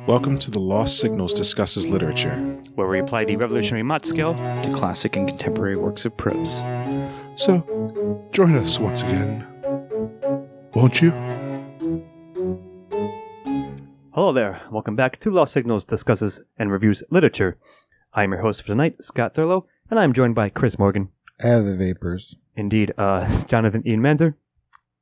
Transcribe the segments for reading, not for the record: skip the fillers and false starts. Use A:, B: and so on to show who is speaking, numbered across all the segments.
A: Welcome to the Lost Signals Discusses Literature,
B: where we apply the revolutionary Mott skill
C: to classic and contemporary works of prose.
D: So, join us once again, won't you?
B: Hello there. Welcome back to Lost Signals Discusses and Reviews Literature. I am your host for tonight, Scott Thurlow, and I am joined by Chris Morgan.
E: The vapors.
B: Indeed, Jonathan Ian Manzer.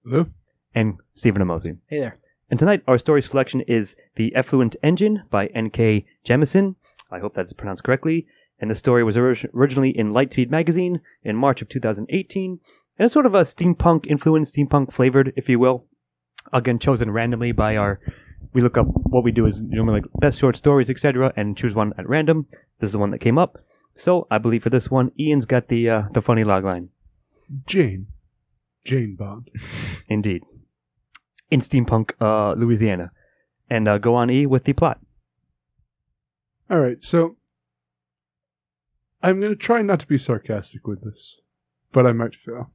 D: Hello.
B: And Stephen Amosi.
C: Hey there.
B: And tonight, our story selection is The Effluent Engine by N.K. Jemisin. I hope that's pronounced correctly. And the story was originally in Lightspeed magazine in March of 2018. And it's sort of a steampunk influence, steampunk flavored, if you will. Again, chosen randomly by we look up, what we do is normally like best short stories, etc., and choose one at random. This is the one that came up. So, I believe for this one, Ian's got the funny logline.
D: Jane Bond.
B: Indeed. In steampunk Louisiana. And go on, E, with the plot.
D: All right, so I'm going to try not to be sarcastic with this, but I might fail.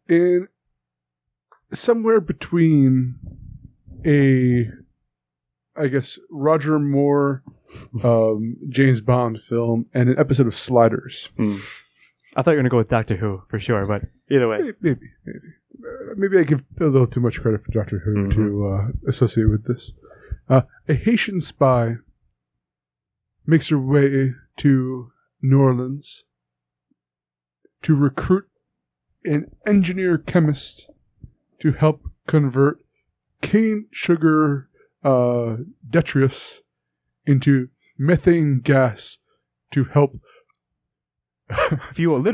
D: In somewhere between I guess, Roger Moore James Bond film and an episode of Sliders.
B: I thought you were going to go with Doctor Who, for sure, but either way.
D: Maybe I give a little too much credit for Doctor Who to associate with this. A Haitian spy makes her way to New Orleans to recruit an engineer chemist to help convert cane sugar detritus into methane gas to help
B: fuel the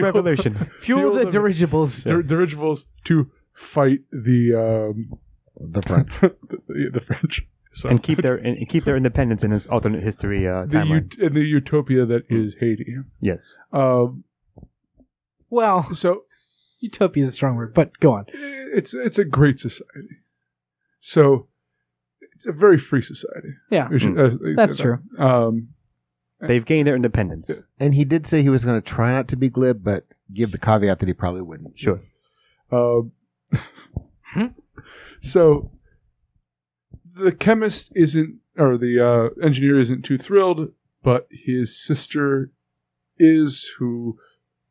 B: revolution.
C: Fuel the dirigibles.
D: Dirigibles to fight the
E: French.
D: the French. So.
B: And keep their independence in this alternate history timeline.
D: In the utopia that is Haiti.
B: Yes.
C: Well,
D: so
C: utopia is a strong word, but go on.
D: It's a great society. So it's a very free society.
C: Yeah, that's true.
B: They've gained their independence. Yeah.
E: And he did say he was going to try not to be glib, but give the caveat that he probably wouldn't.
B: Sure.
D: So the chemist the engineer isn't too thrilled, but his sister is, who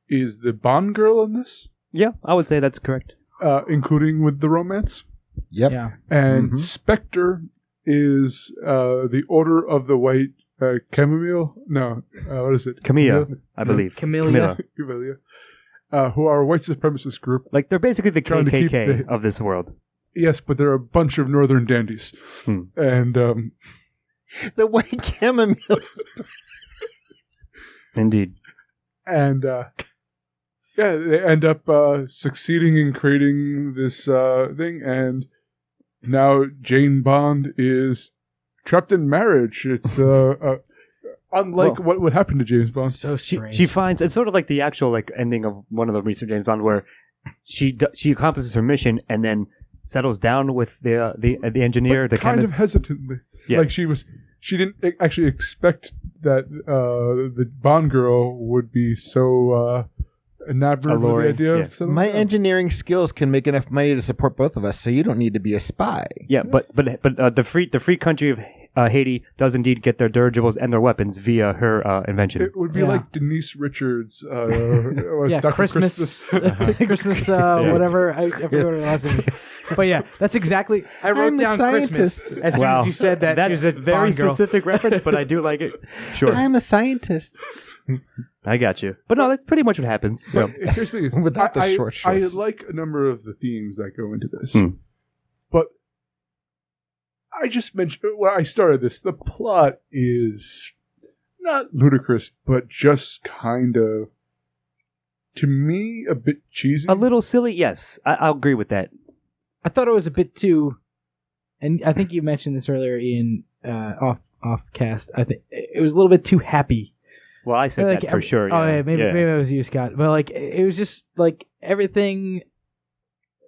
D: is the Bond girl in this.
B: Yeah, I would say that's correct.
D: Including with the romance.
E: Yep.
C: Yeah.
D: And Spectre is the Order of the White Chamomile? No. What is it?
B: Camilla, I believe.
C: Camellia.
D: Who are a white supremacist group.
B: Like, they're basically the KKK of this world.
D: Yes, but they're a bunch of northern dandies. And
E: the white chamomile.
B: Indeed.
D: And they end up succeeding in creating this thing, and now Jane Bond is trapped in marriage. It's unlike what would happen to James Bond.
C: So strange.
B: She finds, it's sort of like the actual ending of one of the recent James Bond, where she accomplishes her mission and then settles down with the engineer, the
D: kind
B: chemist.
D: of hesitantly.
B: Yes.
D: Like she didn't actually expect that the Bond girl would be so enamored with the idea of something.
E: My engineering skills can make enough money to support both of us, so you don't need to be a spy.
B: Yeah, but the free country of Haiti does indeed get their dirigibles and their weapons via her invention.
D: It would be like Denise Richards. Dr.
C: Christmas. Christmas, whatever. I forget what her last name is. But yeah, that's exactly. I wrote down Christmas as soon as you said that.
B: That's
C: she was a
B: very
C: Bond girl.
B: Specific reference, but I do like it. Sure.
E: I'm a scientist.
B: I got you. But no, that's pretty much what happens.
D: But here's the thing.
E: Without the short shorts.
D: I like a number of the themes that go into this. But I just mentioned, I started this. The plot is not ludicrous, but just kind of, to me, a bit cheesy.
B: A little silly, yes. I'll agree with that.
C: I thought it was a bit too, and I think you mentioned this earlier, Ian, off cast. I think it was a little bit too happy.
B: Well, I said that for sure.
C: Oh, yeah, maybe it was you, Scott. But it was just everything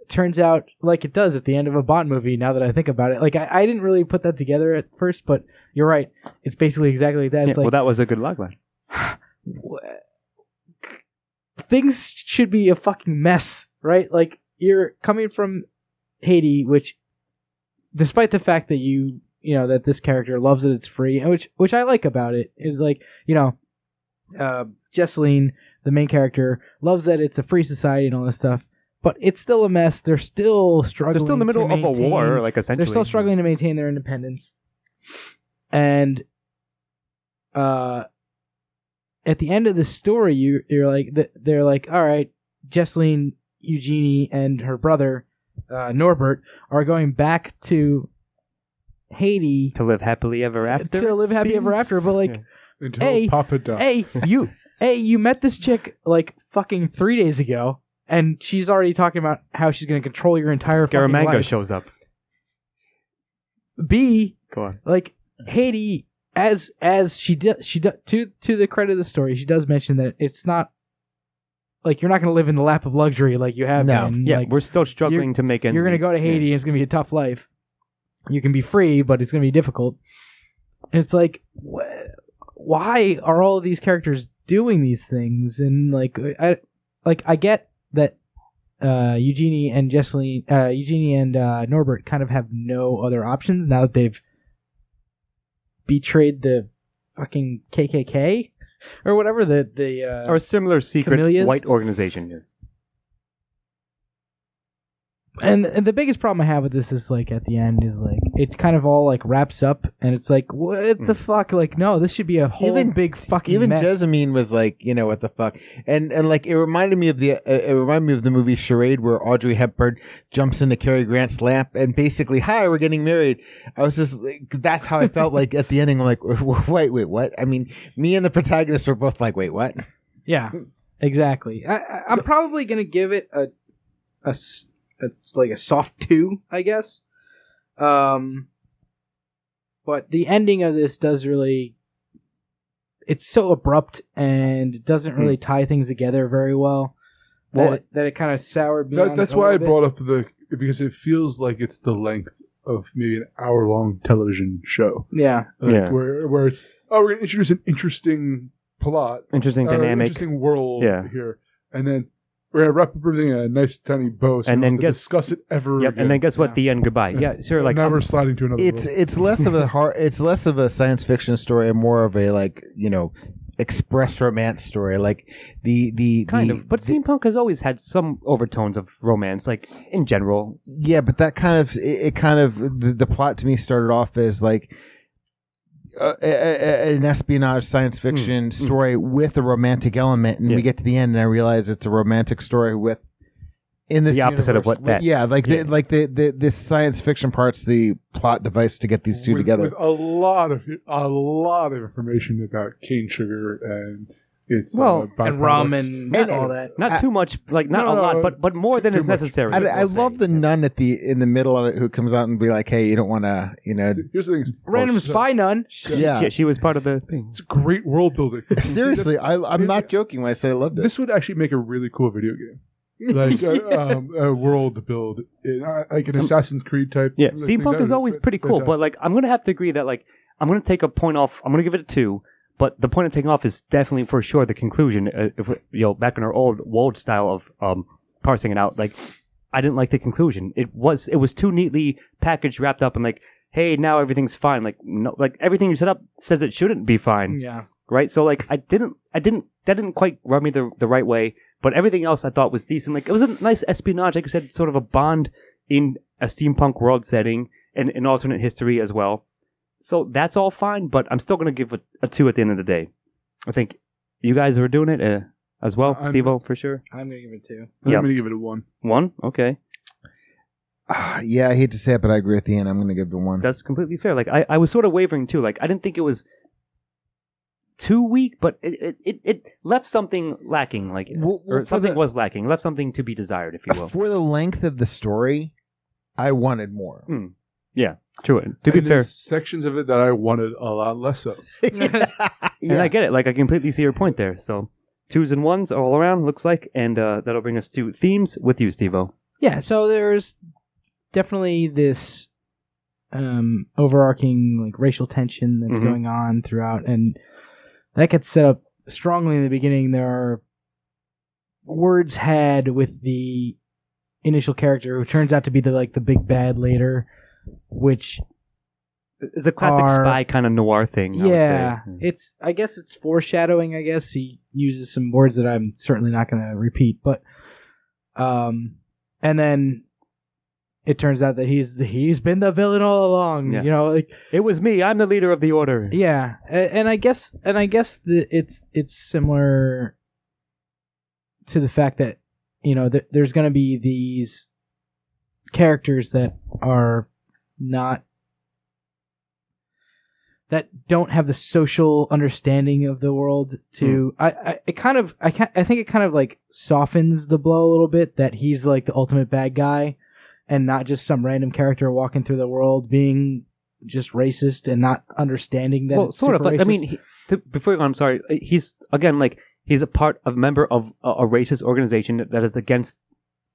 C: turns out like it does at the end of a Bond movie. Now that I think about it, I didn't really put that together at first, but you're right. It's basically exactly like that.
B: Yeah, well, that was a good logline.
C: things should be a fucking mess, right? Like, you're coming from Haiti, which, despite the fact that you know, that this character loves that it's free, and which I like about it, is like, you know, Jesseline, the main character, loves that it's a free society and all this stuff, but it's still a mess. They're still struggling.
B: They're still in the middle of a war, like, essentially.
C: They're still struggling to maintain their independence. And at the end of the story, you're like, they're like, all right, Jesseline, Eugenie, and her brother, Norbert, are going back to Haiti
B: to live happily ever after.
C: But like,
D: until Papa dies.
C: You met this chick like fucking 3 days ago, and she's already talking about how she's going to control your entire fucking life.
B: Scaramanga shows up.
C: B,
B: go on.
C: Like, Haiti, as she to the credit of the story, she does mention that it's not like you're not going to live in the lap of luxury like you have been.
B: Yeah,
C: like,
B: we're still struggling to make ends
C: meet. You're going to go to Haiti, and it's going to be a tough life. You can be free, but it's going to be difficult. And it's like, why are all of these characters doing these things? And I get that Eugenie and Norbert kind of have no other options now that they've betrayed the fucking KKK or whatever
B: or a similar secret
C: Camellias.
B: white organization is.
C: And the biggest problem I have with this is, like, at the end is, like, it kind of all, like, wraps up, and it's like, what the fuck? Like, no, this should be a whole big fucking mess.
E: Jemisin was like, you know, what the fuck? And like, it reminded me of the movie Charade, where Audrey Hepburn jumps into Cary Grant's lap, and basically, hi, we're getting married. I was just like, that's how I felt like at the ending. I'm like, wait, what? I mean, me and the protagonist were both like, wait, what?
C: Yeah, exactly. I'm probably going to give it it's like a soft 2, I guess. But the ending of this does really... It's so abrupt and doesn't really tie things together very well. That it kind of soured me on
D: That's why I brought up because it feels like it's the length of maybe an hour-long television show.
C: Yeah.
D: Where it's, we're going to introduce an interesting plot.
B: Interesting dynamic.
D: Interesting world here. And then we're going to wrap up everything in a nice tiny bow, so
B: and then
D: discuss it ever again.
B: And then guess what? The end. Goodbye. Yeah, sure. Like,
D: now we're sliding to another world.
E: It's less of a science fiction story and more of a, like, you know, express romance story. Like but steampunk has always had some overtones of romance, like, in general. Yeah, but that kind of the plot to me started off as like an espionage science fiction story with a romantic element, and we get to the end and I realize it's a romantic story with the
B: opposite of what that.
E: This science fiction part's the plot device to get these two together.
D: With a lot of information about cane sugar and its
C: and rum and all that.
B: Not too much, like not a lot, but more than is necessary.
E: I love the nun in the middle of it who comes out and be like, "Hey, you don't want to, you know."
D: Here's the thing:
C: random spy nun.
B: Yeah, she was part of the thing.
D: It's great world building.
E: Seriously, I'm not joking when I say I loved it.
D: This would actually make a really cool video game. Like a world build, like an Assassin's Creed type.
B: Yeah, steampunk is always pretty cool, but like I'm gonna have to agree that like I'm gonna take a point off. I'm gonna give it a 2, but the point of taking off is definitely for sure the conclusion. If back in our old style of parsing it out, like I didn't like the conclusion. It was too neatly packaged, wrapped up, and like, hey, now everything's fine. Like no, like everything you set up says it shouldn't be fine.
C: Yeah.
B: Right. So like that didn't quite rub me the right way. But everything else I thought was decent. Like, it was a nice espionage, like I said, sort of a Bond in a steampunk world setting and an alternate history as well. So that's all fine, but I'm still going to give it a 2 at the end of the day. I think you guys are doing it as well, Steve-O, for sure.
C: I'm going to give it 2.
D: I'm going to give it a 1.
B: 1? Okay.
E: Yeah, I hate to say it, but I agree at the end. I'm going to give it a 1.
B: That's completely fair. Like, I was sort of wavering, too. Like, I didn't think it was too weak, but it left something lacking, like something was lacking, left something to be desired, if you will.
E: For the length of the story, I wanted more.
B: Yeah, true. To be fair,
D: sections of it that I wanted a lot less of.
B: And I get it. Like I completely see your point there. So 2s and 1s all around looks like, and that'll bring us to themes with you, Steve-O.
C: Yeah. So there's definitely this overarching like racial tension that's going on throughout, and that gets set up strongly in the beginning. There are words had with the initial character, who turns out to be the big bad later, which
B: is a classic spy kind of noir thing.
C: Yeah,
B: I would say.
C: I guess it's foreshadowing. I guess he uses some words that I'm certainly not going to repeat, but and then it turns out that he's been the villain all along.
B: Yeah.
C: You know, like,
B: it was me. I'm the leader of the order.
C: yeah, and I guess it's similar to the fact that there's going to be these characters that are not. That don't have the social understanding of the world to I think it kind of like softens the blow a little bit that he's like the ultimate bad guy and not just some random character walking through the world being just racist and not understanding that.
B: Well,
C: it's
B: sort of.
C: super
B: Like, I
C: racist.
B: mean, before you go, I'm sorry. He's again like he's a member of a racist organization that is against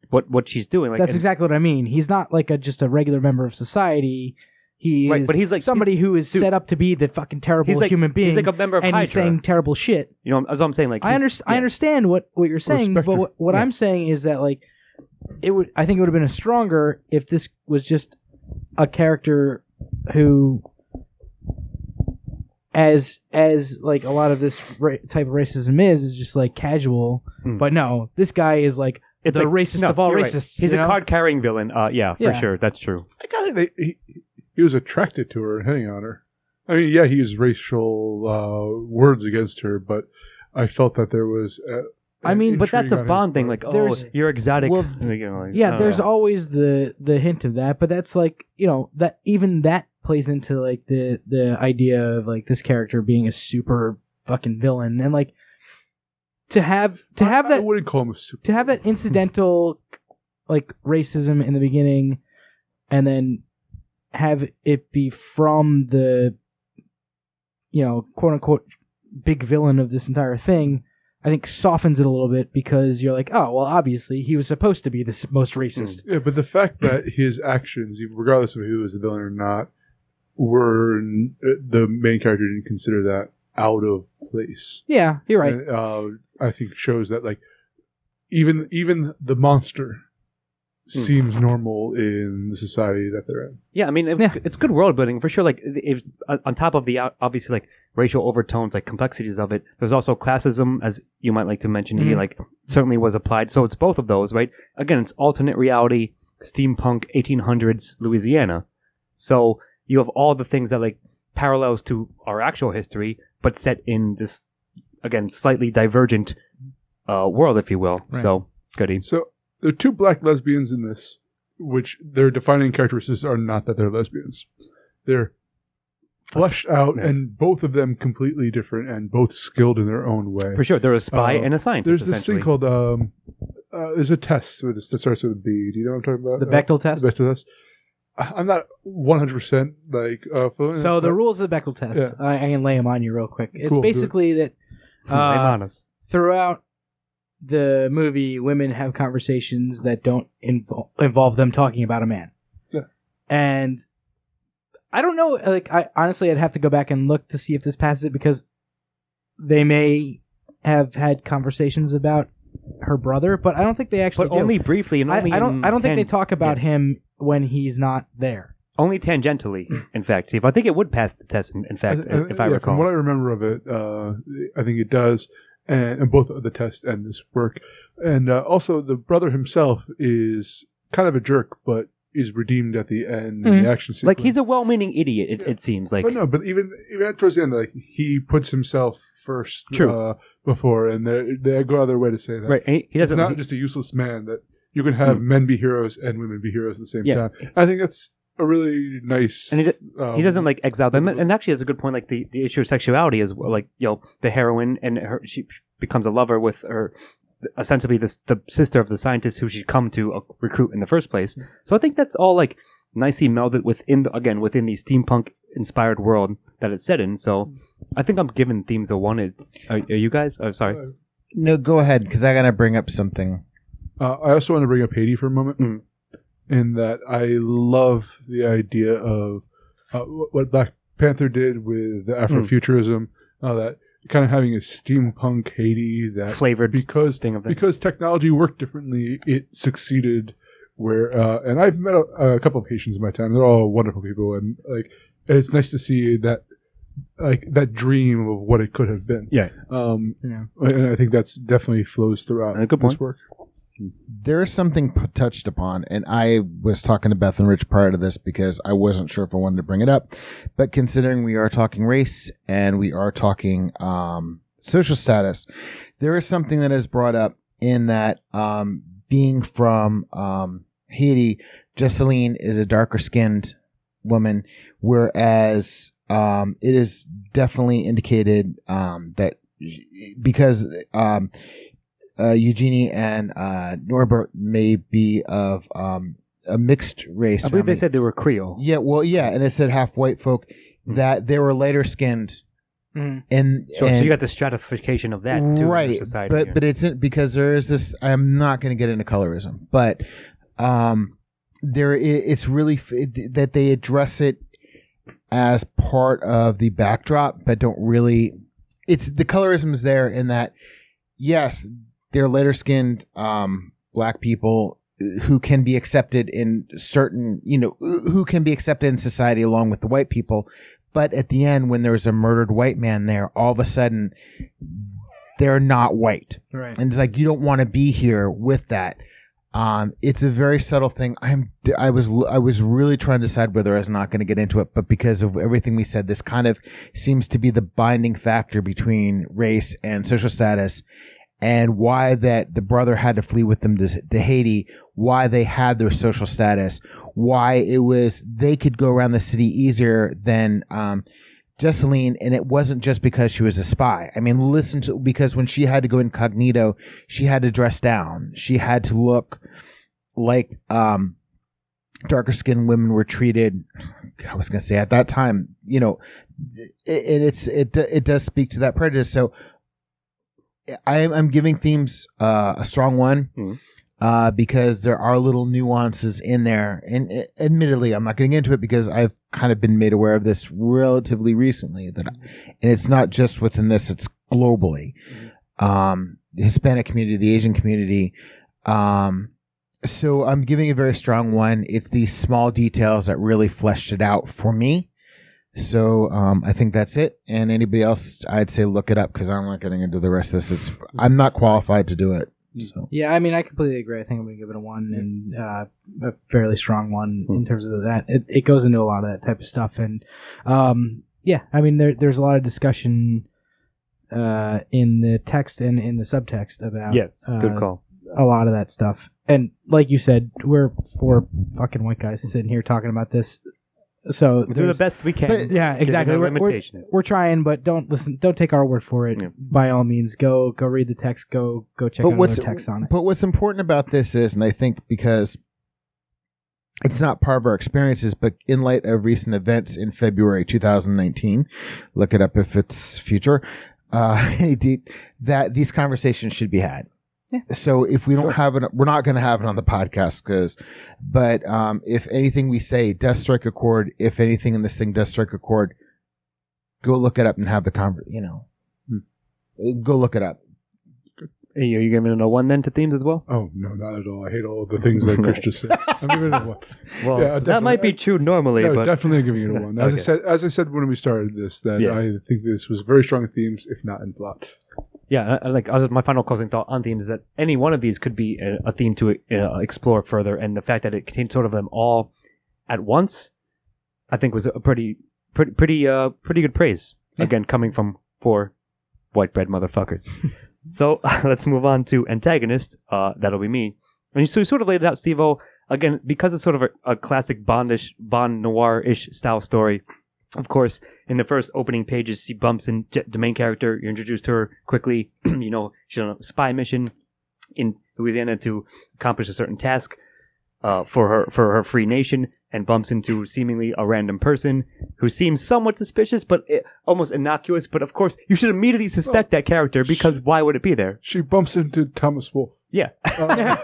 B: what she's doing. Like,
C: that's exactly what I mean. He's not like just a regular member of society. He is
B: but he's like
C: somebody who is set up to be the fucking terrible human being.
B: He's like a member of
C: and
B: Hydra.
C: He's saying terrible shit.
B: You know, as I'm saying, like
C: I understand what you're saying, but what I'm saying is that like I think it would have been stronger if this was just a character who, as like a lot of this type of racism is just like casual. But no, this guy is like it's the racist of all racists.
B: Right. He's a card-carrying villain. Yeah, for sure, that's true.
D: I got it. He was attracted to her and hitting on her. I mean, yeah, he used racial words against her, but I felt that there was.
B: But that's a Bond thing. Like, you're exotic.
C: Well, there's always the hint of that, but that's like that even that plays into like the idea of like this character being a super fucking villain, and like to have that.
D: I wouldn't call him a super.
C: To have that incidental like racism in the beginning, and then have it be from the quote unquote big villain of this entire thing, I think softens it a little bit because you're like, oh well, obviously he was supposed to be the most racist.
D: Yeah, but the fact that his actions, regardless of who was the villain or not, were the main character didn't consider that out of place.
C: Yeah, you're right.
D: And, I think shows that like even the monster seems normal in the society that they're in.
B: Yeah, I mean, it's good world building for sure. Like, on top of the obviously like racial overtones, like complexities of it, there's also classism, as you might like to mention. He like certainly was applied. So it's both of those, right? Again, it's alternate reality, steampunk, 1800s Louisiana. So you have all the things that like parallels to our actual history, but set in this again slightly divergent world, if you will. Right. So goody.
D: So. There are two black lesbians in this, which their defining characteristics are not that they're lesbians. They're fleshed out, and both of them completely different and both skilled in their own way.
B: For sure. They're a spy and a scientist.
D: There's this thing called, there's a test with this that starts with a B. Do you know what I'm talking about?
C: The Bechdel test?
D: The Bechdel test. I'm not 100% like fluent.
C: So the rules of the Bechdel test, yeah. I can lay them on you real quick. It's
D: cool,
C: basically that throughout the movie, women have conversations that don't involve them talking about a man.
D: Yeah.
C: And I don't know, like, I'd have to go back and look to see if this passes it, because they may have had conversations about her brother, but I don't think they actually
B: But only briefly, and only
C: I don't think they talk about him when he's not there.
B: Only tangentially, in fact. See, if I think it would pass the test, in fact, if I recall.
D: From what I remember of it, I think it does. And both the test and this work. And also, the brother himself is kind of a jerk, but is redeemed at the end in the action sequence.
B: Like, he's a well-meaning idiot, it seems like.
D: But even towards the end, like, he puts himself first before, and they go out of their way to say that.
B: Right. He doesn't,
D: he's not just a useless man, that you can have men be heroes and women be heroes at the same time. I think that's a really nice... And
B: he doesn't, like, exile them. And actually, that's a good point, like, the issue of sexuality is, like, the heroine, and she becomes a lover with her, ostensibly the sister of the scientist who she'd come to recruit in the first place. So I think that's all, like, nicely melded within the steampunk-inspired world that it's set in. So I think I'm giving themes a 1. Are you guys? Oh, sorry.
E: No, go ahead, because I got to bring up something.
D: I also want to bring up Haiti for a moment. In that I love the idea of what Black Panther did with the Afrofuturism, that kind of having a steampunk Haiti that
B: flavored
D: because technology worked differently, it succeeded. Where and I've met a couple of Haitians in my time. They're all wonderful people, and it's nice to see that that dream of what it could have been.
B: Yeah.
D: And I think that's definitely flows throughout this work.
E: There is something touched upon, and I was talking to Beth and Rich prior to this because I wasn't sure if I wanted to bring it up. But considering we are talking race and we are talking social status, there is something that is brought up in that being from Haiti, Jemisin is a darker skinned woman, whereas it is definitely indicated that because Eugenie and Norbert may be of a mixed race.
B: I believe they said they were Creole.
E: Yeah, well, yeah, and it said half white folk, that they were lighter skinned. And
B: so you got the stratification of that too,
E: right?
B: In society
E: but it's because there is this. I'm not going to get into colorism, but it's really that they address it as part of the backdrop, but don't really. It's the colorism is there in that. Yes, they're lighter skinned black people who can be accepted in certain, who can be accepted in society along with the white people. But at the end, when there's a murdered white man there, all of a sudden, they're not white.
C: Right.
E: And it's like, you don't want to be here with that. It's a very subtle thing. I was really trying to decide whether I was not going to get into it, but because of everything we said, this kind of seems to be the binding factor between race and social status, and why that the brother had to flee with them to Haiti, why they had their social status, why it was they could go around the city easier than Jemisin, and it wasn't just because she was a spy. I mean, because when she had to go incognito, she had to dress down. She had to look like darker skinned women were treated. I was going to say at that time, it does speak to that prejudice. So I'm giving themes a strong one. Because there are little nuances in there. And admittedly, I'm not getting into it because I've kind of been made aware of this relatively recently. And it's not just within this, it's globally. The Hispanic community, the Asian community. So I'm giving a very strong one. It's these small details that really fleshed it out for me. So I think that's it. And anybody else, I'd say look it up because I'm not getting into the rest of this. I'm not qualified to do it. So.
C: Yeah, I mean, I completely agree. I think I'm going to give it a 1 and a fairly strong one in terms of that. It goes into a lot of that type of stuff. And, yeah, I mean, there's a lot of discussion in the text and in the subtext about
B: good call.
C: A lot of that stuff. And like you said, we're 4 fucking white guys sitting here talking about this. So
B: we do the best we can.
C: But, yeah, exactly. We're trying, but don't take our word for it. Yeah. By all means, go read the text. Go check out other texts on it.
E: But what's important about this is, and I think because it's not part of our experiences, but in light of recent events in February 2019, look it up if it's future. That these conversations should be had. Yeah. So if we don't have it, we're not going to have it on the podcast but if anything we say does strike a chord, if anything in this thing does strike a chord, go look it up and have the go look it up.
B: Are you giving it a 1 then to themes as well?
D: Oh, no, not at all. I hate all the things that Chris just said. I'm giving it a 1.
B: Well, yeah, that might be true normally, but
D: definitely giving it a 1. As I said when we started this, that I think this was very strong themes, if not in plot.
B: Yeah, my final closing thought on themes is that any one of these could be a theme to explore further, and the fact that it contained sort of them all at once, I think was a pretty good praise. Yeah. Again, coming from 4 white bread motherfuckers. So let's move on to Antagonist. That'll be me. And so you sort of laid it out, Steve-O. Again, because it's sort of a classic Bond noir-ish style story. Of course, in the first opening pages, she bumps in the main character. You're introduced to her quickly. She's on a spy mission in Louisiana to accomplish a certain task for her free nation, and bumps into seemingly a random person who seems somewhat suspicious, but almost innocuous. But of course, you should immediately suspect that character because why would it be there?
D: She bumps into Thomas Wolfe.
B: Yeah.
C: Okay.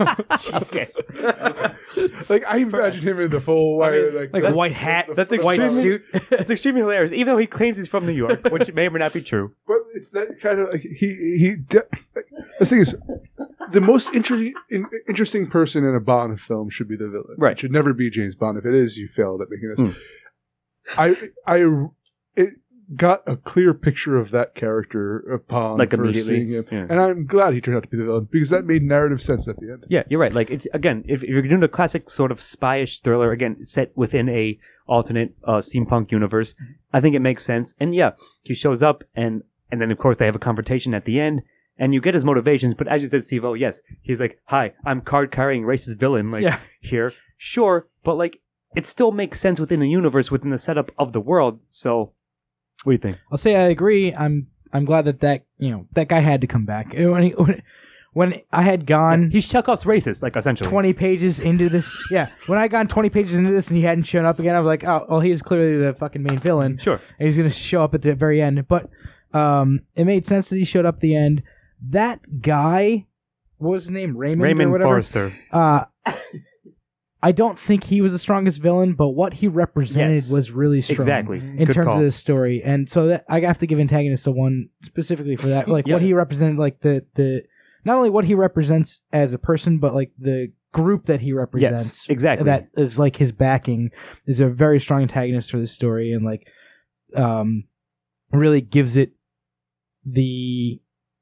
D: I imagine him in the full
C: white hat,
B: that's
C: white suit.
B: It's extremely hilarious, even though he claims he's from New York, which may or may not be true.
D: But it's that kind of like the thing is, the most interesting person in a Bond film should be the villain.
B: Right.
D: It should never be James Bond. If it is, you failed at making this. It got a clear picture of that character upon
B: like
D: first
B: immediately
D: seeing him,
B: yeah.
D: and I'm glad he turned out to be the villain because that made narrative sense at the end.
B: Yeah, you're right. Like, it's again, if you're doing a classic sort of spy-ish thriller, again, set within a alternate steampunk universe, I think it makes sense. And yeah, he shows up, and then of course they have a confrontation at the end, and you get his motivations. But as you said, Steve, yes, he's like, "Hi, I'm card-carrying racist villain." Here, sure, but like, it still makes sense within the universe, within the setup of the world. So, what do you think?
C: I'll say I agree. I'm glad that guy had to come back. When I had gone...
B: He's Chekhov's racist, like, essentially.
C: 20 pages into this... Yeah, when I had gone 20 pages into this and he hadn't shown up again, I was like, oh, well, he's clearly the fucking main villain.
B: Sure.
C: And he's going to show up at the very end. But it made sense that he showed up at the end. That guy... What was his name? Raymond or whatever?
B: Forrester.
C: I don't think he was the strongest villain, but what he represented was really strong.
B: Exactly.
C: In
B: Good
C: terms
B: call.
C: of the story. And so that I have to give Antagonist a 1 specifically for that. Like, what he represented, like, the not only what he represents as a person, but, like, the group that he represents.
B: Yes, exactly.
C: That is, like, his backing is a very strong antagonist for this story and, like, really gives it the...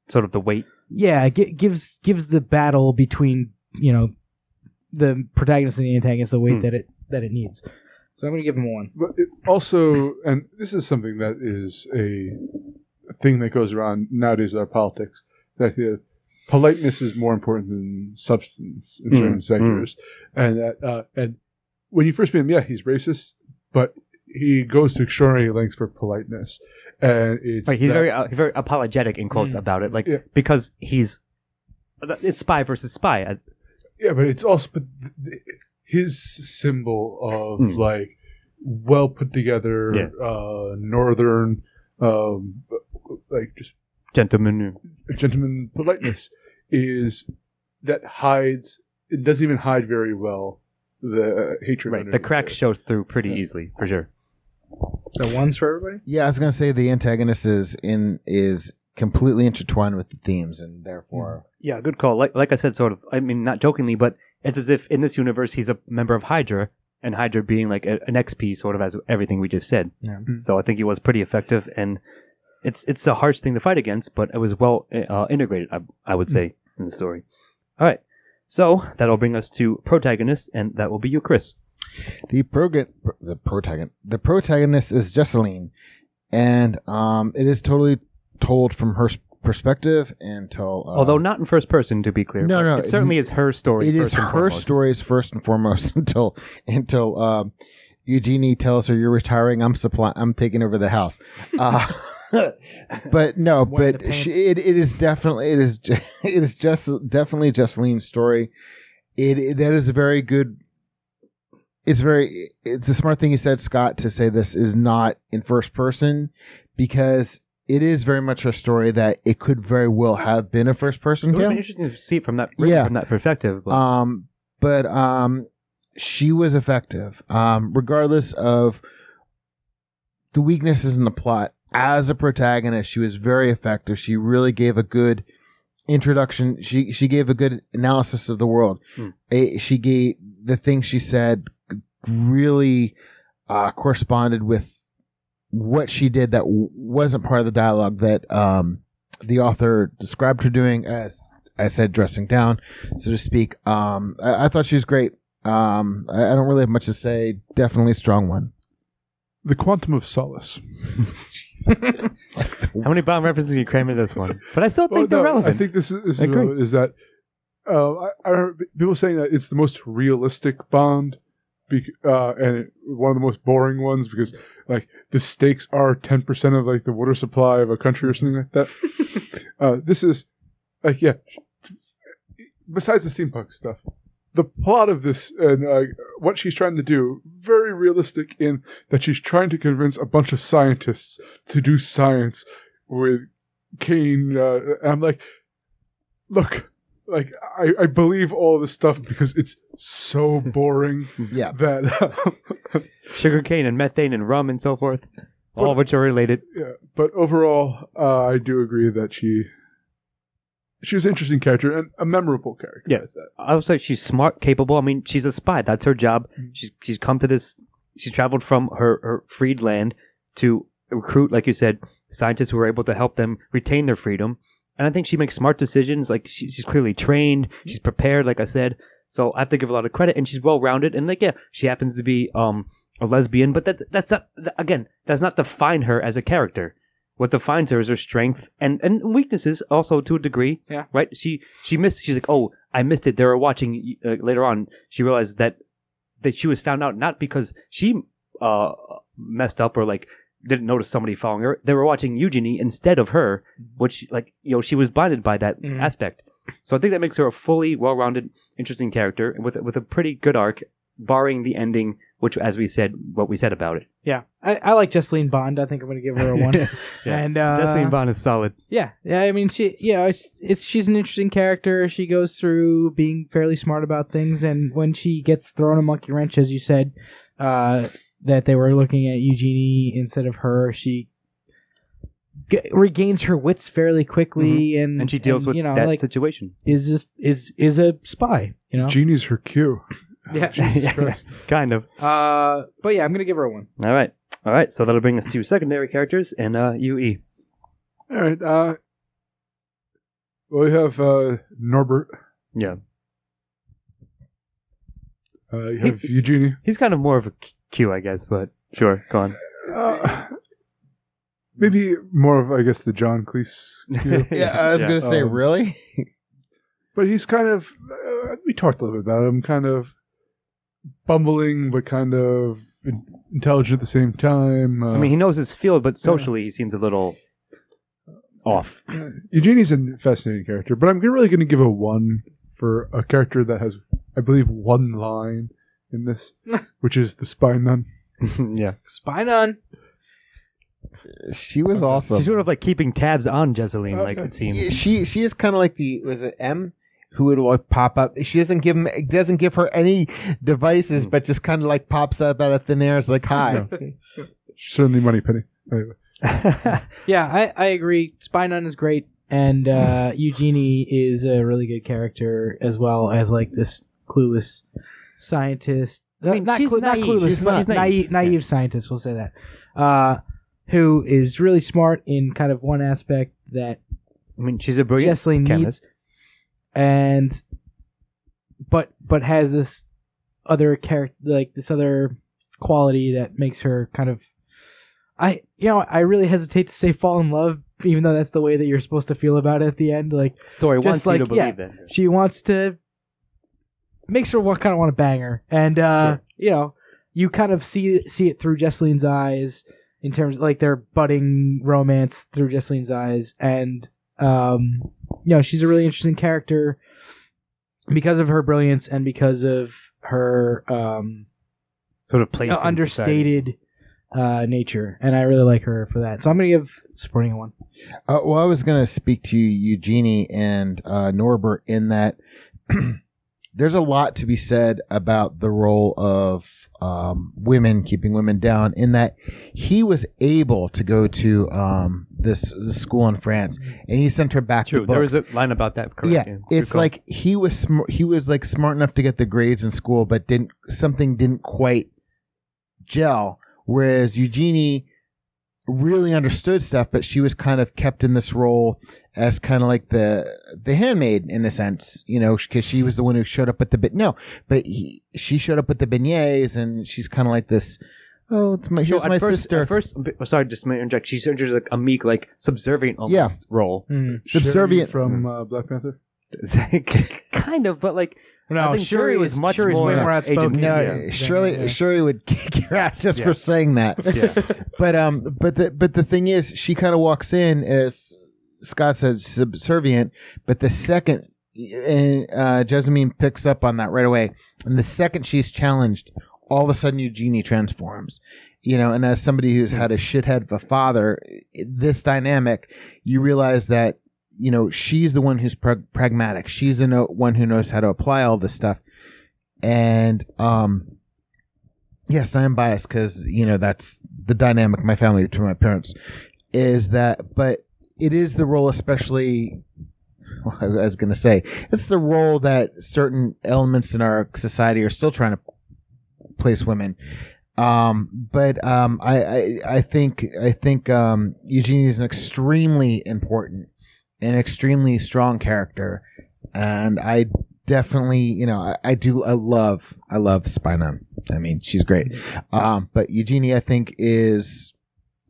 B: Sort of the weight.
C: Yeah, gives the battle between, the protagonist and the antagonist the weight that it needs. So I'm going to give him a 1.
D: But it also, and this is something that is a thing that goes around nowadays with our politics, that politeness is more important than substance in certain sectors. And that, and when you first meet him, he's racist, but he goes to extraordinary lengths for politeness. And it's
B: he's very apologetic in quotes about it, because it's spy versus spy.
D: Yeah, but it's also his symbol of like well put together northern like just
B: gentleman
D: politeness is that hides. It doesn't even hide very well the hatred.
B: Right, the cracks show through pretty easily for sure.
C: The 1s for everybody?
E: Yeah, I was going to say the Antagonist is completely intertwined with the themes, and therefore...
B: Yeah, good call. Like I said, sort of, I mean, not jokingly, but it's as if in this universe he's a member of Hydra, and Hydra being like an XP, sort of as everything we just said.
C: Yeah.
B: So I think he was pretty effective, and it's a harsh thing to fight against, but it was well integrated, I would say, in the story. All right, so that'll bring us to Protagonist, and that will be you, Chris.
E: The protagonist is Jemisin, and it is totally told from her perspective until...
B: although not in first person, to be clear.
E: No.
B: It certainly is her story.
E: It is her stories first and foremost until Eugenie tells her, "You're retiring. I'm taking over the house." But no, but it is definitely Jemisin's story. That is a very good. It's a smart thing you said, Scott, to say this is not in first person, because it is very much a story that it could very well have been a first person
B: tale. It would be interesting to see it from that perspective.
E: But she was effective, regardless of the weaknesses in the plot. As a protagonist, she was very effective. She really gave a good introduction. She gave a good analysis of the world. She gave the things she said really corresponded with what she did that wasn't part of the dialogue that the author described her doing, as I said, dressing down, so to speak. I thought she was great. I don't really have much to say. Definitely a strong one.
D: The Quantum of Solace.
B: How many Bond references can you cram into this one? But I still think they're relevant.
D: I think this is that I heard people saying that it's the most realistic Bond, and one of the most boring ones, because like the stakes are 10% of like the water supply of a country or something like that. This is like besides the steampunk stuff, the plot of this and what she's trying to do, very realistic in that she's trying to convince a bunch of scientists to do science with Kane. And I'm like, look, like I believe all this stuff because it's so boring.
E: Yeah.
D: That
B: sugarcane and methane and rum and so forth. all of which are related.
D: Yeah, but overall, I do agree that she was an interesting character and a memorable character.
B: Yes, I would say she's smart, capable. I mean, she's a spy. That's her job. She's come to this. She's traveled from her freed land to recruit, like you said, scientists who are able to help them retain their freedom. And I think she makes smart decisions. Like she's clearly trained. She's prepared, like I said. So I have to give a lot of credit. And she's well-rounded. And like, yeah, she happens to be a lesbian, but that's not, again, does not define her as a character. What defines her is her strength and weaknesses also to a degree.
C: Yeah.
B: Right? She's like, oh, I missed it. They were watching later on. She realized that she was found out not because she messed up or like didn't notice somebody following her. They were watching Eugenie instead of her, which like, she was blinded by that aspect. So I think that makes her a fully well-rounded, interesting character with a pretty good arc, barring the ending, which, as we said, what we said about it.
C: Yeah, I like Jesseline Bond. I think I'm going to give her a 1.
B: Yeah.
C: And
B: Jesseline Bond is solid.
C: Yeah. I mean, she's an interesting character. She goes through being fairly smart about things, and when she gets thrown a monkey wrench, as you said, that they were looking at Eugenie instead of her, she regains her wits fairly quickly, and
B: she deals with that situation.
C: Is a spy,
D: Eugenie's her cue.
C: Yeah,
B: kind of.
C: But yeah, I'm gonna give her a 1.
B: All right. So that'll bring us to secondary characters and UE.
D: All right. Well, we have Norbert.
B: Yeah.
D: You have Eugenie.
B: He's kind of more of a Q, I guess, but sure, go on.
D: Maybe more of, I guess, the John Cleese Q.
E: Yeah, I was gonna say, really.
D: But he's kind of. We talked a little bit about him. Kind of bumbling, but kind of intelligent at the same time.
B: I mean, he knows his field, but socially he seems a little off.
D: Eugenie's a fascinating character, but I'm really going to give a 1 for a character that has, I believe, 1 line in this, which is the spy nun.
B: Yeah.
C: Spy nun.
E: She was awesome.
B: She's sort of like keeping tabs on Jesseline, like it seems.
E: Yeah, she is kind of like was it M? Who would like pop up? She doesn't give her any devices, but just kind of like pops up out of thin air. It's like, hi.
D: No. Certainly Moneypenny. Anyway.
C: Yeah, I agree. Spy Nun is great, and Eugenie is a really good character as well as like this clueless scientist.
B: I mean,
C: not
B: she's naive.
C: clueless,
B: She's
C: but naive scientist. We'll say that. Who is really smart in kind of one aspect that.
B: I mean, she's a brilliant chemist.
C: Needs, and but has this other character, like this other quality that makes her kind of I really hesitate to say fall in love, even though that's the way that you're supposed to feel about it at the end. Like
B: story wants you to believe that
C: she wants to, makes her kind of want to bang her, and
B: sure.
C: You kind of see it through Jesseline's eyes in terms of like their budding romance through Jesseline's eyes, and she's a really interesting character because of her brilliance and because of her
B: sort of place
C: understated nature, and I really like her for that. So I'm going to give supporting a 1.
E: Well, I was going to speak to Eugenie and Norbert in that there's a lot to be said about the role of women, keeping women down, in that he was able to go to this school in France, and he sent her back to books.
B: There was a line about that, correct?
E: Yeah, it's like he was like smart enough to get the grades in school, but something didn't quite gel. Whereas Eugenie really understood stuff, but she was kind of kept in this role as kind of like the handmaid in a sense, because she was the one who showed up with she showed up with the beignets, and she's kind of like this. Oh, here's my sister.
B: At first, sorry, just to interject. She's like a meek, like subservient almost role.
E: Subservient
D: from Black Panther.
B: Kind of, but like.
C: No,
B: I think Shuri was much
C: Shuri's
B: more
C: way more outspoken.
E: No, Shuri would kick your ass just for saying that.
B: Yeah.
E: But the thing is, she kind of walks in as Scott said, subservient. But the second, Jemisin picks up on that right away, and the second she's challenged, all of a sudden Eugenie transforms. And as somebody who's had a shithead of a father, this dynamic, you realize that. She's the one who's pragmatic. She's the one who knows how to apply all this stuff. And yes, I am biased because, that's the dynamic in my family between my parents is that, but it is the role, especially, well, I was going to say, it's the role that certain elements in our society are still trying to place women. I think Eugenie is an extremely important and extremely strong character, and I definitely, I love Spinum. I mean, she's great. But Eugenie, I think, is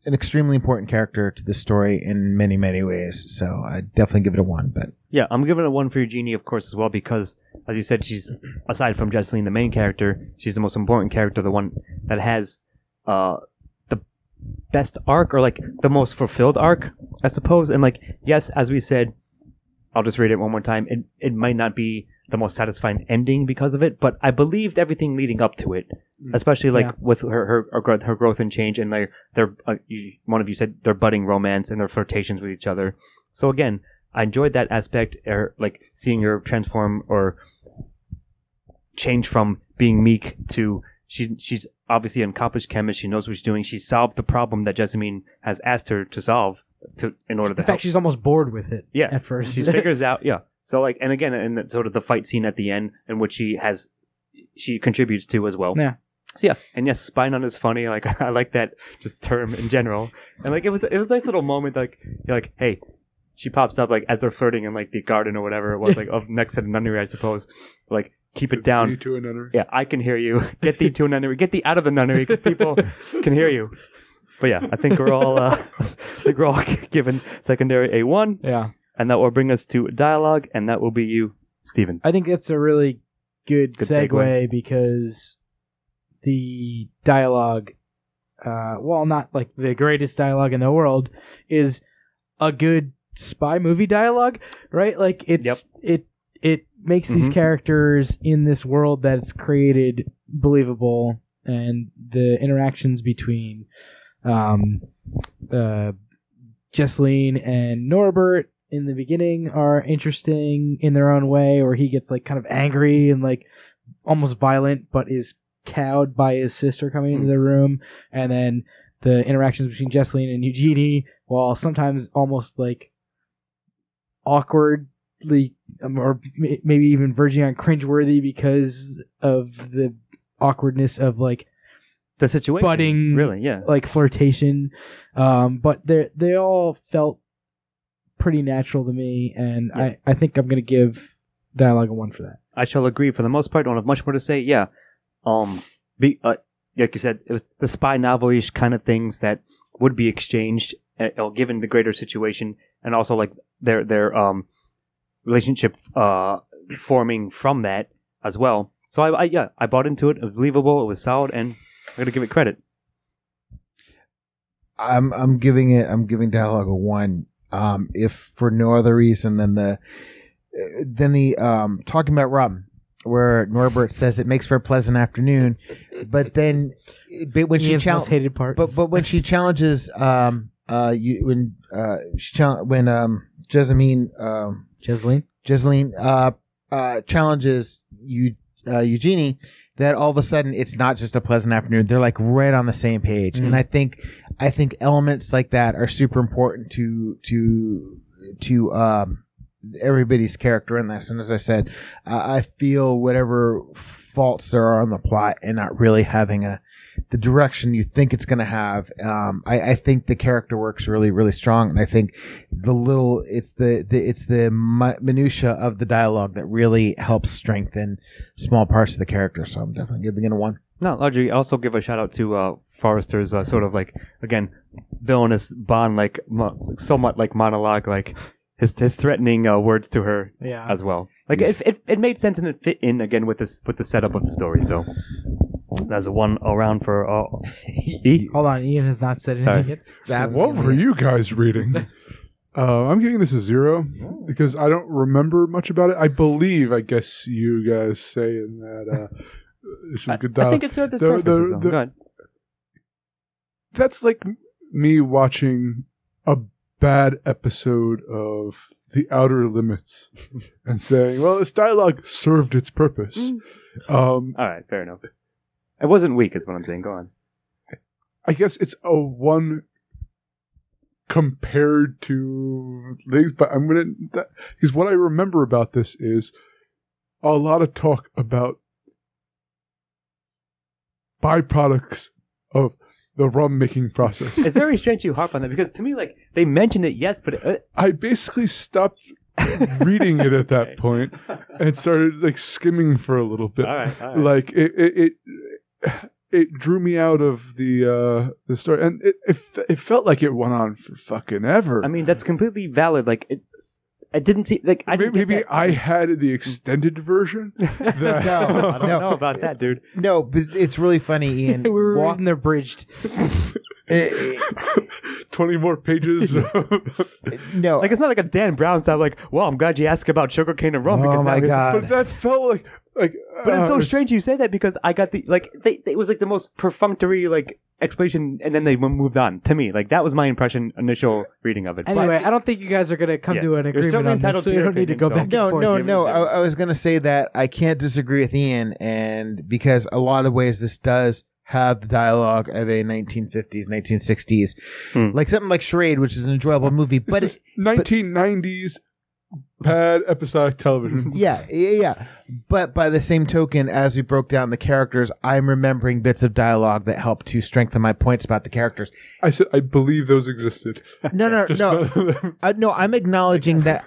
E: an extremely important character to the story in many, many ways. So I definitely give it a 1. But
B: yeah, I'm giving it a 1 for Eugenie, of course, as well, because, as you said, she's, aside from Jesseline, the main character, she's the most important character, the one that has the best arc, or like the most fulfilled arc, I suppose. And like, yes, as we said, I'll just read it one more time. It might not be the most satisfying ending because of it, but I believed everything leading up to it, especially like with her growth and change, and like one of you said their budding romance and their flirtations with each other. So again, I enjoyed that aspect, like seeing her transform or change from being meek to she's obviously an accomplished chemist. She knows what she's doing. She solved the problem that Jemisin has asked her to solve in order to help.
C: In fact, she's almost bored with it.
B: Yeah,
C: at first
B: she figures out. Yeah. So like, and again, and sort of the fight scene at the end, in which she contributes to as well.
C: Yeah.
B: So yeah, and yes, Spinun is funny. Like I like that just term in general, and like it was a nice little moment. Like you're like, hey, she pops up like as they're flirting in like the garden or whatever it was, like of next to the nunnery, I suppose. Like keep it down.
D: Get thee to a nunnery.
B: Yeah, I can hear you. Get thee to a nunnery. Get thee out of the nunnery because people can hear you. But yeah, I think we're all given secondary A1.
C: Yeah.
B: And that will bring us to dialogue, and that will be you, Stephen.
C: I think that's a really good segue because the dialogue, while not like the greatest dialogue in the world, is a good spy movie dialogue, right? Like it makes these characters in this world that it's created believable, and the interactions between Jesseline and Norbert in the beginning are interesting in their own way, or he gets like kind of angry and like almost violent, but is cowed by his sister coming into the room, and then the interactions between Jesseline and Eugenie, while sometimes almost like awkwardly, or maybe even verging on cringeworthy because of the awkwardness of like
B: the situation,
C: budding,
B: really,
C: like flirtation. But they all felt pretty natural to me, and yes. I think I'm going to give dialogue a 1 for that.
B: I shall agree. For the most part, I don't have much more to say. Yeah, like you said, it was the spy novel-ish kind of things that would be exchanged, given the greater situation, and also like their relationship forming from that as well. So I bought into it. It was believable. It was solid, and I'm going to give it credit.
E: I'm giving dialogue a 1. If for no other reason than the talking about rum, where Norbert says it makes for a pleasant afternoon, but when she
C: hated part.
E: But when she challenges Jesseline challenges Eugenie, that all of a sudden it's not just a pleasant afternoon. They're like right on the same page, and I think elements like that are super important to everybody's character in this. And as I said, I feel whatever faults there are on the plot and not really having the direction you think it's going to have. I think the character works really, really strong, and I think it's the minutia of the dialogue that really helps strengthen small parts of the character. So I'm definitely giving it a 1.
B: No, Audrey, also give a shout out to Forrester's sort of like, again, villainous Bond, like somewhat like monologue, like his threatening words to her as well. Like it made sense and it fit in again with the setup of the story. So that's a 1 around for E.
C: Hold on, Ian has not said anything yet.
D: What were you guys reading? I'm giving this a 0 because I don't remember much about it. I guess you guys saying that this was good dialogue.
B: I think it served its purposes. Go ahead.
D: That's like me watching a bad episode of The Outer Limits and saying, well, this dialogue served its purpose.
B: All right, fair enough. It wasn't weak, is what I'm saying. Go on.
D: I guess it's a 1 compared to things, but I'm gonna because what I remember about this is a lot of talk about byproducts of the rum making process.
B: It's very strange you harp on that because to me, like they mentioned it, yes, but
D: I basically stopped reading it at that point and started like skimming for a little bit.
B: All right.
D: Like it drew me out of the story, and it felt like it went on for fucking ever.
B: I mean, that's completely valid. Like it didn't see like I
D: maybe I had the extended version.
B: No, I don't know about that, dude.
E: No, but it's really funny, Ian.
C: We were reading the abridged.
D: 20 more pages.
E: No,
B: Like it's not like a Dan Brown style. Like, well, I'm glad you asked about sugarcane and rum.
E: Oh
B: because
E: my
B: now
E: God.
D: But that felt like.
B: But it's so strange you say that because I got the like it was like the most perfunctory like explanation, and then they moved on to me. Like that was my initial reading of it.
C: Anyway, I don't think you guys are going to come to an
B: You're certainly
C: agreement on
B: entitled
C: this, so
B: to
C: you
B: your
C: don't need to
B: opinion,
C: go back
B: so-
C: and forth.
E: No. I was going to say that I can't disagree with Ian, and because a lot of ways this does have the dialogue of a 1950s, 1960s, like something like Charade, which is an enjoyable movie, but
D: it's 1990s bad episodic television.
E: Yeah. But by the same token, as we broke down the characters, I'm remembering bits of dialogue that helped to strengthen my points about the characters.
D: I said I believe those existed.
E: No. No, I'm acknowledging that.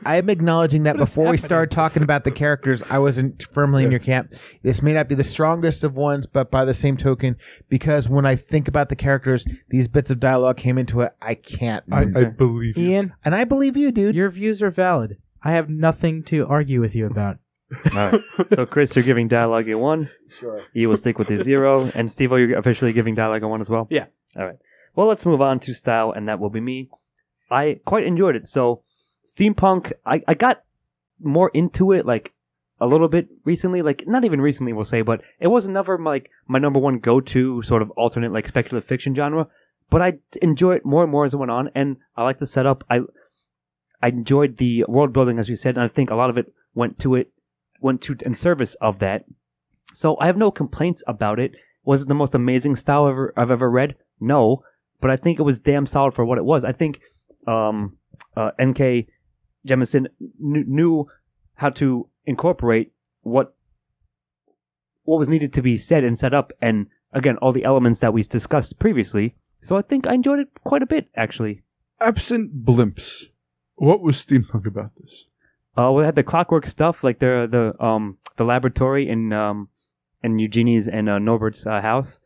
E: Before we started talking about the characters, I wasn't firmly in your camp. This may not be the strongest of ones, but by the same token, because when I think about the characters, these bits of dialogue came into it. I can't.
D: I believe you.
C: Ian,
E: And I believe you, dude.
C: your views are valid. I have nothing to argue with you about.
B: All right. So, Chris, you're giving dialogue a 1.
E: Sure.
B: You will stick with a 0. And Steve-O, you're officially giving dialogue a 1 as well?
C: Yeah.
B: All right. Well, let's move on to style, and that will be me. I quite enjoyed it. So, steampunk, I got more into it, like, a little bit recently. Like, not even recently, we'll say, but it was never, like, my number one go-to sort of alternate, like, speculative fiction genre. But I enjoy it more and more as it went on, and I like the setup. I enjoyed the world building, as we said, and I think a lot of it went to in service of that. So I have no complaints about it. Was it the most amazing style I've ever read? No, but I think it was damn solid for what it was. I think N.K. Jemisin knew how to incorporate what was needed to be said and set up, and again, all the elements that we discussed previously. So I think I enjoyed it quite a bit, actually.
D: Absent blimps, what was steampunk about this?
B: We had the clockwork stuff, like the laboratory in Eugenie's and Norbert's house.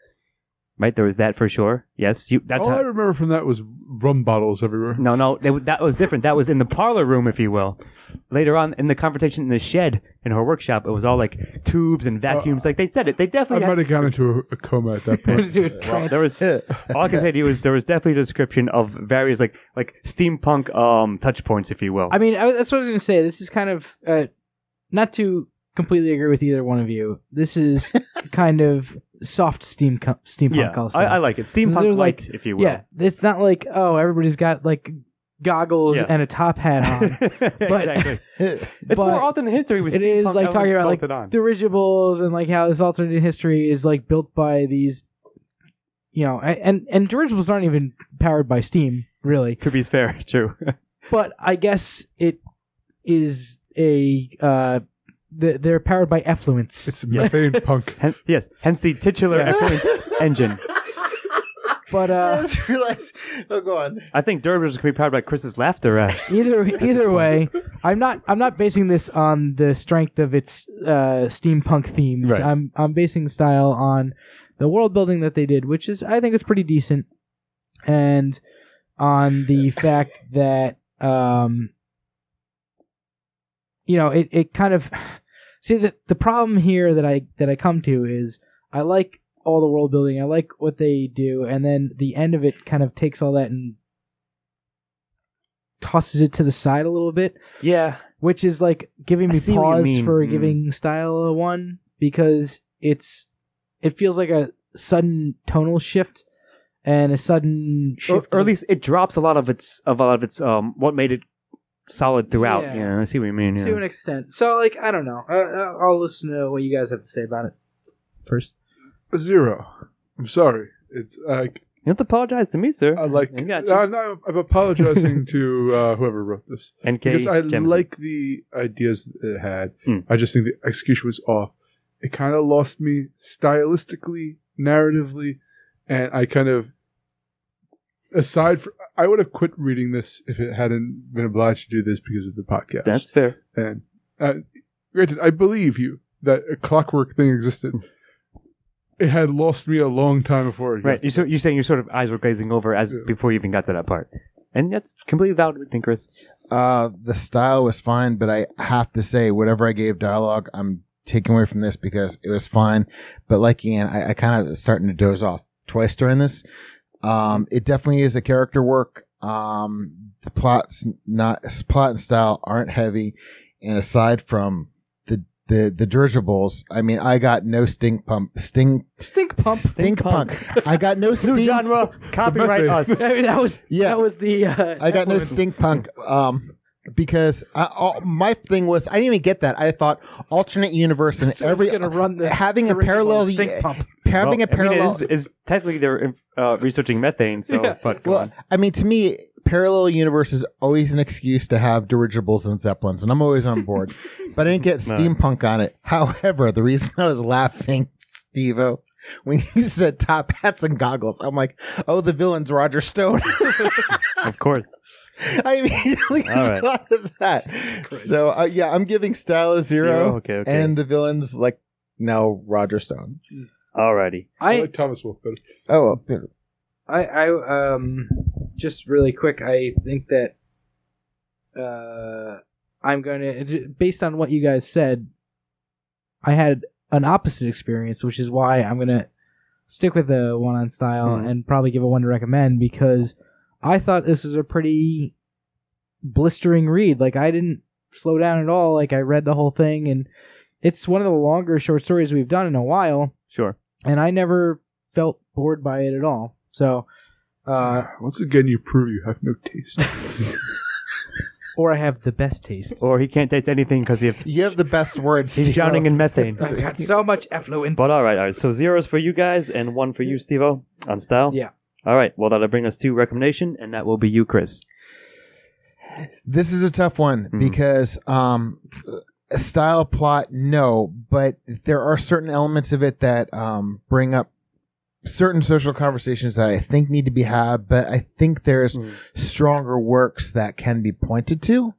B: Right, there was that for sure. Yes, that's
D: all
B: how.
D: I remember from that was rum bottles everywhere.
B: No, that was different. That was in the parlor room, if you will. Later on, in the conversation in the shed in her workshop, it was all like tubes and vacuums. Like they said it. They definitely.
D: I might have gone into a coma at that point.
B: Well, there was all I can say to you is there was definitely a description of various like steampunk touch points, if you will.
C: I mean, that's what I was going to say. This is kind of not to completely agree with either one of you. This is kind of soft steampunk.
B: Yeah,
C: also.
B: I like it. Steampunk light,
C: like,
B: if you will.
C: Yeah, it's not like everybody's got like goggles and a top hat on. But
B: exactly. It's more alternate history with
C: it is like talking about like dirigibles and like how this alternate history is like built by these, and dirigibles aren't even powered by steam, really.
B: To be fair, true.
C: But I guess it is they're powered by effluents.
D: It's methane-punk.
B: Yes, hence the titular effluent engine.
C: But
E: I just realized. Oh, go on.
B: I think dirigibles can be powered by Chris's laughter.
C: Either way, I'm not basing this on the strength of its steampunk themes.
B: Right.
C: I'm basing the style on the world building that they did, which I think is pretty decent, and on the fact that it kind of see the problem here that I come to is I like all the world building. I like what they do, and then the end of it kind of takes all that and tosses it to the side a little bit.
B: Yeah,
C: which is like giving me pause for giving style a 1 because it feels like a sudden tonal shift and a sudden shift,
B: or at least it drops a lot of its what made it solid throughout. Yeah, I see what you mean.
C: To an extent. So like I don't know. I'll listen to what you guys have to say about it first.
D: A 0. I'm sorry. It's like
B: You don't have to apologize to me, sir.
D: I like.
B: I got you.
D: I'm apologizing to whoever wrote this
B: NK
D: because I
B: Jemisin.
D: like the ideas that it had.
B: Mm.
D: I just think the execution was off. It kind of lost me stylistically, narratively, and I kind of. I would have quit reading this if it hadn't been obliged to do this because of the podcast.
B: That's fair.
D: And granted, I believe you that a clockwork thing existed. It had lost me a long time before.
B: Right. You're saying your sort of eyes were glazing over before you even got to that part. And that's completely valid, I think, Chris.
E: The style was fine, but I have to say, whatever I gave dialogue, I'm taking away from this because it was fine. But like Ian, I kind of starting to doze off twice during this. It definitely is a character work. The plot and style aren't heavy, and aside from the dirigibles, I mean, I got no stink pump. I got no stink.
B: New genre, copyright us.
C: That was the.
E: I got no stink punk. Because my thing was, I didn't even get that. I thought alternate universe and every having a parallel.
B: Is technically they're researching methane. So,
C: yeah.
B: But
E: I mean, to me, parallel universe is always an excuse to have dirigibles and zeppelins, and I'm always on board. But I didn't get steampunk on it. However, the reason I was laughing, Steve-O, when you said top hats and goggles, I'm like, oh, the villain's Roger Stone.
B: Of course.
E: I immediately thought of that. So, I'm giving style a 0.
B: Okay.
E: And the villain's like, now Roger Stone.
B: Alrighty.
D: I like Thomas Wolfe better.
E: Oh, well.
C: I just really quick, I think that I'm going to, based on what you guys said, I had an opposite experience, which is why I'm going to stick with the 1 on style and probably give a 1 to recommend, because I thought this was a pretty blistering read. Like, I didn't slow down at all. Like, I read the whole thing, and it's one of the longer short stories we've done in a while.
B: Sure.
C: And I never felt bored by it at all. So,
D: once again, you prove you have no taste.
C: Or I have the best taste.
B: Or he can't taste anything because
E: you have the best words.
B: He's drowning in methane.
C: I've got so much effluent.
B: But all right. So 0s for you guys and 1 for you, Steve-O, on style?
C: Yeah.
B: All right. Well, that'll bring us to recommendation, and that will be you, Chris.
E: This is a tough one because style, plot, no, but there are certain elements of it that bring up certain social conversations that I think need to be had, but I think there's stronger works that can be pointed to.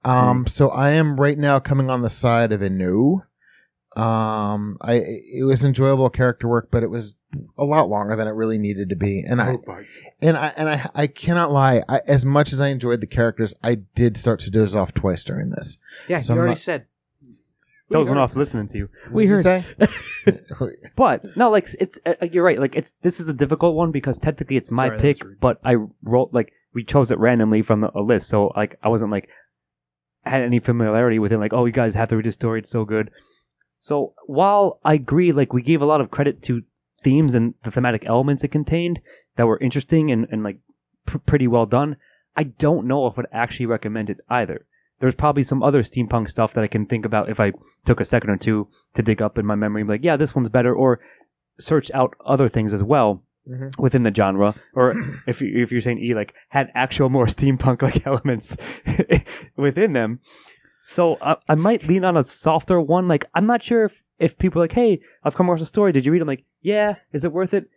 E: So I am right now coming on the side of a no. It was enjoyable character work, but it was a lot longer than it really needed to be. And I cannot lie. As much as I enjoyed the characters, I did start to doze off twice during this.
C: Yeah,
E: so
C: you already said.
B: Dozing off listening to you.
E: We heard. Say?
B: But no, like it's you're right. Like this is a difficult one because technically it's my pick, but I wrote we chose it randomly from a list, so like I wasn't had any familiarity with it. Like, oh, you guys have to read the story; it's so good. So while I agree, we gave a lot of credit to themes and the thematic elements it contained that were interesting and pretty well done, I don't know if I would actually recommend it either. There's probably some other steampunk stuff that I can think about if I took a second or two to dig up in my memory. Like, yeah, this one's better, or search out other things as well within the genre. Or if you're saying had actual more steampunk elements within them. So I might lean on a softer one. I'm not sure if people are like, hey, I've come across a story. Did you read it? I'm like, yeah. Is it worth it?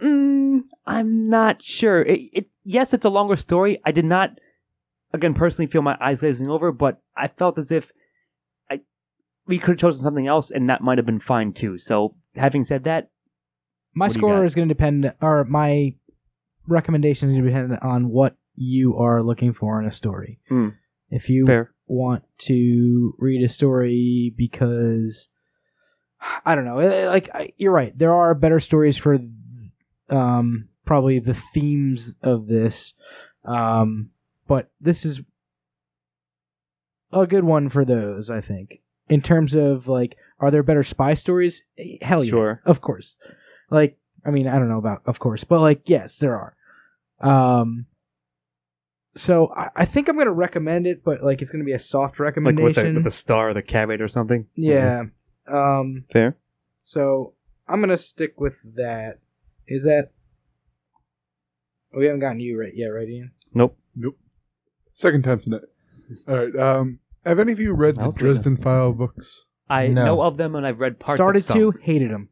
B: I'm not sure. Yes, it's a longer story. I did not, again, personally feel my eyes glazing over, but I felt as if we could have chosen something else, and that might have been fine too. So, having said that,
C: my score is going to depend, or my recommendation is going to depend on what you are looking for in a story. If you want to read a story because, I don't know, you're right. There are better stories for probably the themes of this, but this is a good one for those, I think. In terms of, are there better spy stories? Hell yeah.
B: Sure.
C: Of course. I don't know about of course, but, yes, there are. So I think I'm going to recommend it, but, it's going to be a soft recommendation.
B: With the star or the caveat or something?
C: Yeah.
B: Fair.
C: So I'm gonna stick with that. Is that? We haven't gotten you right yet, right, Ian?
B: Nope.
D: Second time tonight. All right. Have any of you read the Dresden File books?
B: I know of them, and I've read parts
C: Started
B: of some.
C: to, hated them.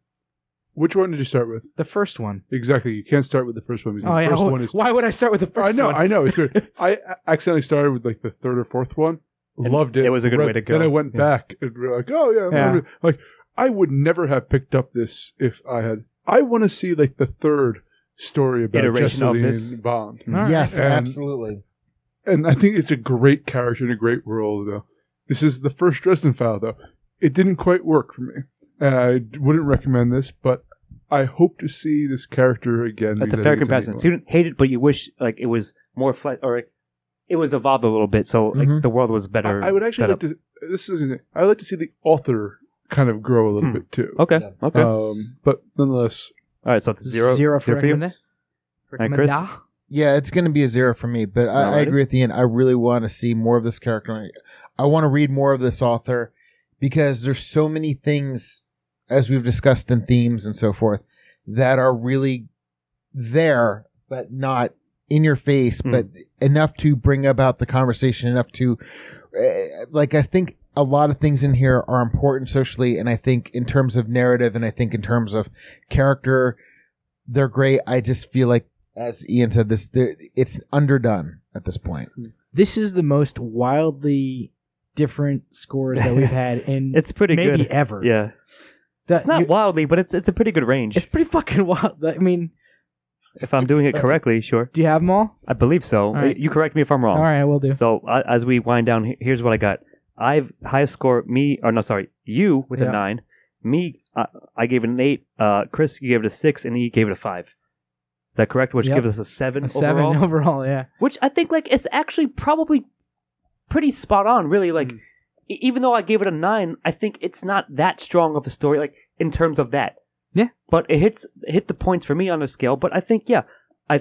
D: Which one did you start with?
C: The first one.
D: Exactly. You can't start with the first one. Because
C: Oh,
D: the
C: yeah.
D: first one is...
C: Why would I start with the first one?
D: I know. It's good. I accidentally started with like the third or fourth one.
B: And
D: loved it.
B: It was a good way to go.
D: Then I went back and we're like, oh, yeah. Like, I would never have picked up this if I had... I want to see like the third story about
B: iteration of
D: Jessica
B: this.
D: and Bond.
C: Right.
E: Yes,
D: And-
E: absolutely.
D: And I think it's a great character in a great world, though. This is the first Dresden File, though. It didn't quite work for me. I wouldn't recommend this, but I hope to see this character again.
B: That's a
D: because I
B: fair
D: think it's
B: comparison.
D: neat
B: So you didn't hate it, but you wish like it was more or it was evolved a little bit, so like the world was better.
D: I would actually like to. I would like to see the author kind of grow a little bit too.
B: Okay.
E: Yeah.
B: Okay.
D: But nonetheless,
B: All right. So it's zero
C: for
B: you.
C: recommenda-
B: Right, Chris?
C: recommenda?
E: Yeah, it's going to be a 0 for me, but I
B: Alrighty.
E: agree with Ian. I really want to see more of this character. I want to read more of this author because there's so many things, as we've discussed in themes and so forth, that are really there, but not in your face, but enough to bring about the conversation, enough to, I think a lot of things in here are important socially, and I think in terms of narrative, and I think in terms of character, they're great. I just feel like, as Ian said, it's underdone at this point.
C: This is the most wildly different scores that we've had in
B: It's pretty
C: maybe
B: good.
C: ever.
B: Yeah. It's not wildly, but it's a pretty good range.
C: It's pretty fucking wild. I mean,
B: If I'm doing it correctly, sure.
C: do you have them all?
B: I believe so.
C: All right.
B: You correct me if I'm wrong.
C: All right, I will do.
B: So as we wind down, here's what I got. I've highest score you with
C: Yeah.
B: a 9. Me, I gave it an 8. Chris, you gave it a 6, and he gave it a 5. Is that correct? Which
C: Yep.
B: gives us a 7
C: A 7
B: overall.
C: overall, yeah.
B: Which I think it's actually probably pretty spot on. Really, even though I gave it a 9, I think it's not that strong of a story, in terms of that.
C: Yeah.
B: But it hit the points for me on the scale. But I think, I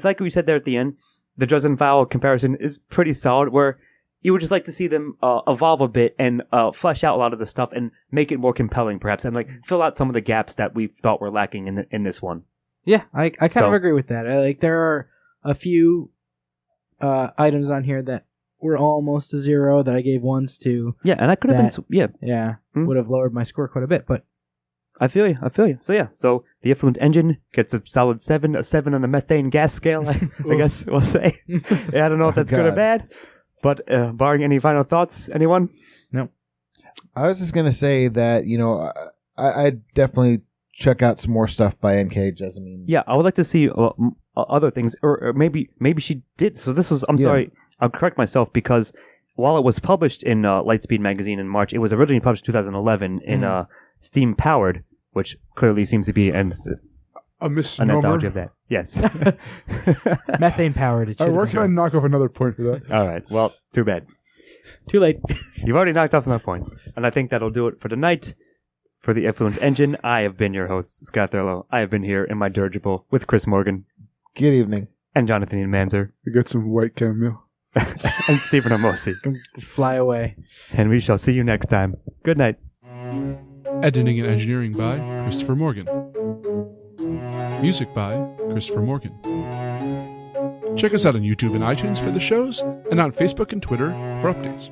B: like what you said there at the end. The Dresden File comparison is pretty solid, where you would just like to see them evolve a bit and flesh out a lot of the stuff and make it more compelling, perhaps, and fill out some of the gaps that we thought were lacking in this one.
C: Yeah, I kind of agree with that. There are a few items on here that were almost a 0 that I gave 1s to.
B: Yeah, and I could have been.
C: Yeah, would have lowered my score quite a bit, but
B: I feel you. So the Effluent engine gets a solid 7, a 7 on the methane gas scale, I guess we'll say. I don't know if that's good or bad, but barring any final thoughts, anyone?
C: No.
E: I was just going to say that, I'd definitely check out some more stuff by N.K. Jemisin.
B: Yeah, I would like to see other things, or maybe she did. So this was, sorry, I'll correct myself, because while it was published in Lightspeed magazine in March, it was originally published in 2011 in steam-powered, which clearly seems to be an anthology of that. Yes.
C: methane-powered.
D: where can I knock off another point for that?
B: All right. Well, too bad.
C: Too late.
B: You've already knocked off enough points. And I think that'll do it for tonight. For the Effluent Engine, I have been your host, Scott Thurlow. I have been here in my dirigible with Chris Morgan.
E: Good evening.
B: And Jonathan Ian Manzer.
D: We got some white chamomile.
B: And Stephen Amosi.
C: Fly away.
B: And we shall see you next time. Good night.
A: Editing and engineering by Christopher Morgan. Music by Christopher Morgan. Check us out on YouTube and iTunes for the shows, and on Facebook and Twitter for updates.